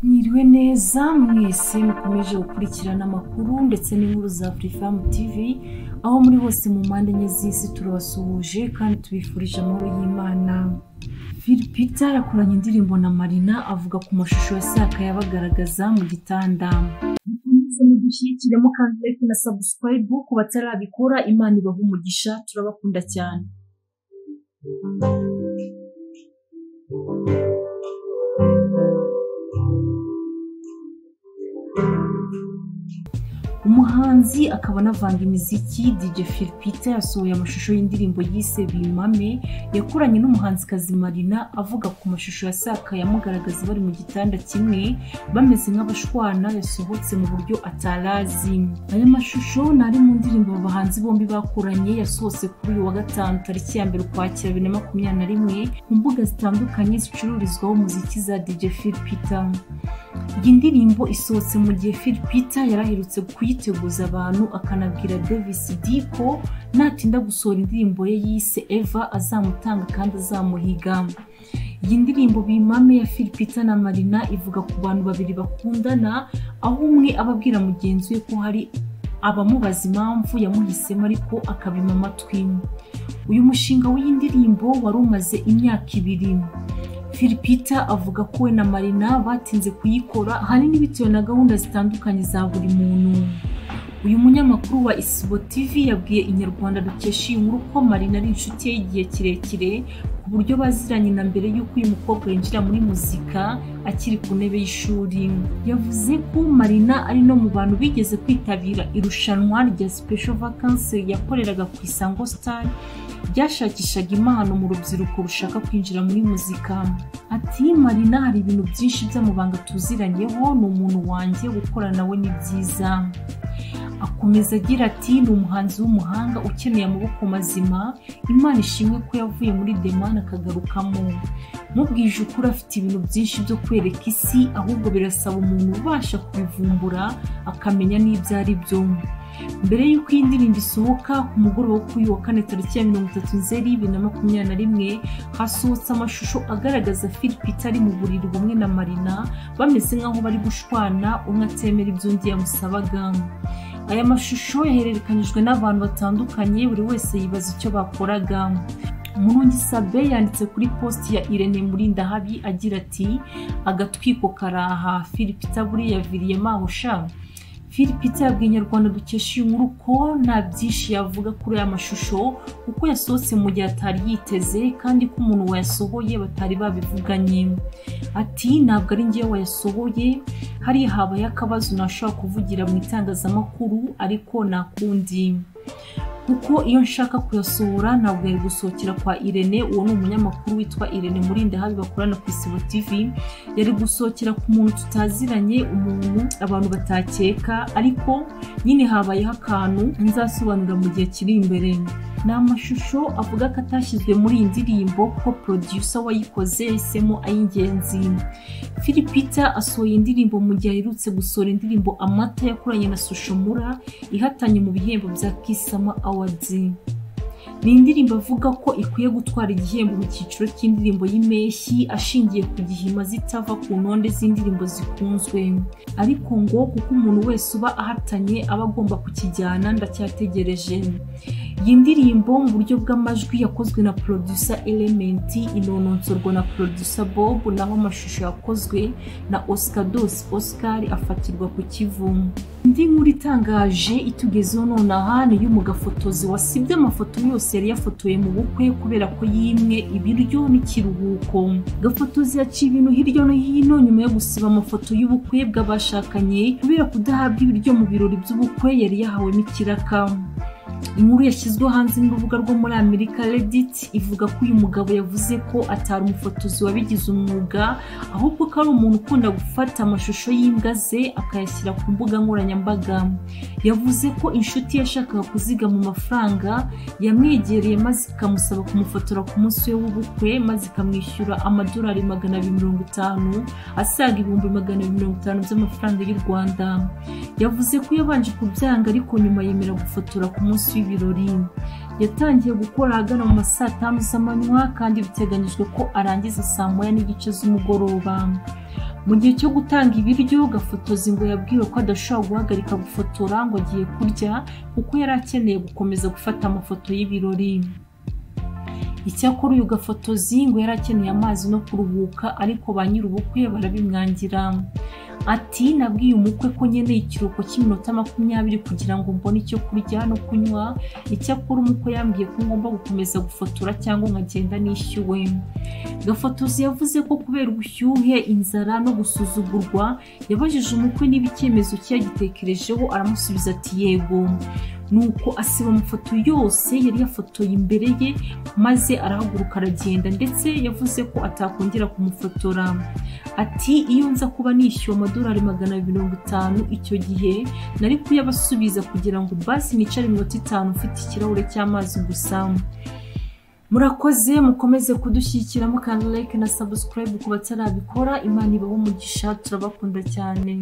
Mwiriwe neza mwese mukomeje gukurikirana amakuru ndetse n'inkuru za Afrifame TV aho muri hose mu mpande enye z'isi turabasuhuje kandi tubifurije amahoro y'Imana. Philipita yakoranye indirimbo na Marina avuga ku mashusho yasaka yabagaragaza mu gitanda. Mukomeze mudushyikiremo kandi like na subscribe ku batarabikora. Imana ibaha umugisha, turabakunda cyane. Umuhanzi akaba anavanga imiziki DJ Philipita yasohoye amashusho y'indirimbo yise Bimame yakoranye n'umuhanzikazi Marina avuga ku mashusho yasaka yamugaragaza bari mu gitanda kimwe bameze nk'abashwana yasohotse mu buryo atarazi. Aya mashusho nari mu ndirimbo abahanzi bombi bakoranye yasohotse kuri uyu wa gatanu tariki ya 2 Ukwakira 2021 ku mbuga zitandukanye zicururizwaho umuziki za DJ Philipita. Iyi ndirimbo isohotse mu gihe Philipita yaraherutse kuyiteguza abantu akanabwira Davis D ko natinda gusohora indirimbo ye yise Eva azamutanga kandi azamuhiga. Iyi ndirimbo Bimame ya Philipita na Marina ivuga ku bantu babiri bakundana aho umwe ababwira mugenzi we ko hari abamubaza impamvu yamuhisemo ariko akabima amatwi. Uyu mushinga w'iyi ndirimbo wari umaze imyaka 2. Philipita avuga ko we na Marina batinze kuyikora ahanini bitewe na gahunda zitandukanye za buri muntu. Uyu munyamakuru wa Isibo TV yabwiye Inyarwanda dukesha iyi nkuru ko Marina ari inshuti ye igihe kirekire ku buryo baziranye na mbere y'uko uyu mukobwa yinjira muri muzika akiri ku ntebe y'ishuri. Yavuze ko Marina ari no mu bantu bigeze kwitabira irushanwa rya Special Vacancy yakoreraga ku Isango Star byashakishaga impano mu rubyiruko rushaka kwinjira muri muzika. Ati Marina hari ibintu byinshi by'amabanga tuziranyeho, ni umuntu wanjye gukora nawe ni byiza. Akomeza agira ati ni umuhanzi w'umuhanga ukeneye amaboko mazima, Imana ishimwe ko yavuye muri demana akagarukamo. Mubwije ukuri afite ibintu byinshi byo kwereka isi, ahubwo birasaba umuntu ubasha kubivumbura akamenya n'ibyo ari byo. Mbere y'uko iyi ndirimbo isohoka ku mugoroba wo kuri uyu wa 4 tariki ya 30 Nzeri 2021 hasohotse amashusho agaragaza Philipita ari mu buriri bumwe na Marina bameze nk'aho bari gushwana umwe atemera ibyo undi yamusabaga. Aya mashusho yahererekanyijwe n'abantu batandukanye buri wese yibaza icyo bakoraga. Murungisabe yanditse kuri post ya Irene Murindahabi agira ati agatwiko karaha Philipita buri yaviriyemo aho sha. Philipita yabwiye Inyarwanda dukesha iyi nkuru ko nta byinshi yavuga kuri aya mashusho kuko yasohotse mu gihe atari yiteze kandi ko umuntu wayasohoye batari babivuganye. Ati ntabwo ari njye wayasohoye, hari habaye akabazo nashaka kuvugira mu itangazamakuru ariko nakundi kuko iyo nshaka kuyasohora ntabwo yari gusohokera kwa Irene. Uwo ni umunyamakuru witwa Irene Murindahabi bakorana ku Isibo TV. Yari gusohokera ku muntu tutaziranye, umuntu abantu batakeka, ariko nyine habayeho akantu nzasobanura mu gihe kiri imbere. Ni amashusho avuga ko atashyizwe muri iyi ndirimbo ko producer wayikoze yahisemo ay'ingenzi. Philipita asohoye indirimbo mu gihe aherutse gusohora indirimbo Amata yakoranye na Soshomura ihatanye mu bihembo bya Kisama Awards. Ni indirimbo avuga ko ikwiye gutwara igihembo mu cyiciro cy'indirimbo y'impeshyi ashingiye ku gihima zitava ku ntonde z'indirimbo zikunzwe. Ariko ngo kuko umuntu wese uba ahatanye aba agomba kukijyana, ndacyategereje. Iyi ndirimbo mu buryo bw'amajwi yakozwe na producer Element, inononsorwa na producer Bob, naho amashusho yakozwe na Oscar Dos Oscar afatirwa ku Kivu. Indi nkuru itangaje itugezeho nonaha ni y'umugafotozi wasibye amafoto yose yari yafotoye mu bukwe kubera ko yimwe ibiryo n'ikiruhuko. Gafotozi yaciye ibintu hirya no hino nyuma yo gusiba amafoto y'ubukwe bw'abashakanye kubera kudahabwa ibiryo mu birori by'ubukwe yari yahawemo ikiraka. Inkuru yashyizwe hanze n'urubuga rwo muri Amerika Reddit ivuga ko uyu mugabo yavuze ko atari umufotozi wabigize umwuga ahubwo ko ari umuntu ukunda gufata amashusho y'imbwa ze akayashyira ku mbuga nkoranyambaga. Yavuze ko inshuti yashakaga kuzigama amafaranga yamwegereye maze ikamusaba kumufotora ku munsi we w'ubukwe maze ikamwishyura amadolari 250 asaga 250 by'amafaranga y'u Rwanda. Yavuze ko yabanje kubyanga ariko nyuma yemera gufotora ku munsi w'ibirori. Yatangiye gukora agana mu saa 5 z'amanywa kandi biteganyijwe ko arangiza saa 1 n'igice z'umugoroba. mu gihe cyo gutanga ibiryo Gafotozi ngo yabwiwe ko adashobora guhagarika gufotora ngo agiye kurya kuko yari akeneye gukomeza gufata amafoto y'ibirori. Icyakora uyu Gafotozi ngo yari akeneye amazi no kuruhuka ariko ba nyir'ubukwe barabimwangira. Ati nabwiye umukwe ko nkeneye ikiruhuko cy'iminota 20 kugira ngo mbone icyo kurya no kunywa. Icyakora umukwe yambwiye ko ngomba gukomeza gufotora cyangwa nkagenda nishyuwe. Gafotozi yavuze ko kubera ubushyuhe, inzara no gusuzugurwa yabajije umukwe niba icyemezo cyagitekerejeho, aramusubiza ati yego. Nuko asiba amafoto yose yari yafotoye imbere ye maze arahaguruka aragenda, ndetse yavuze ko atakongera kumufotora. Ati iyo nza kuba nishyuwe amadolari 250 icyo gihe nari kuyabasubiza kugira ngo basi nicare iminota 5 mfite ikirahure cy'amazi gusa. Murakoze, mukomeze kudushyigikira mukanda like na subscribe ku batarabikora. Imana ibahe umugisha, turabakunda cyane.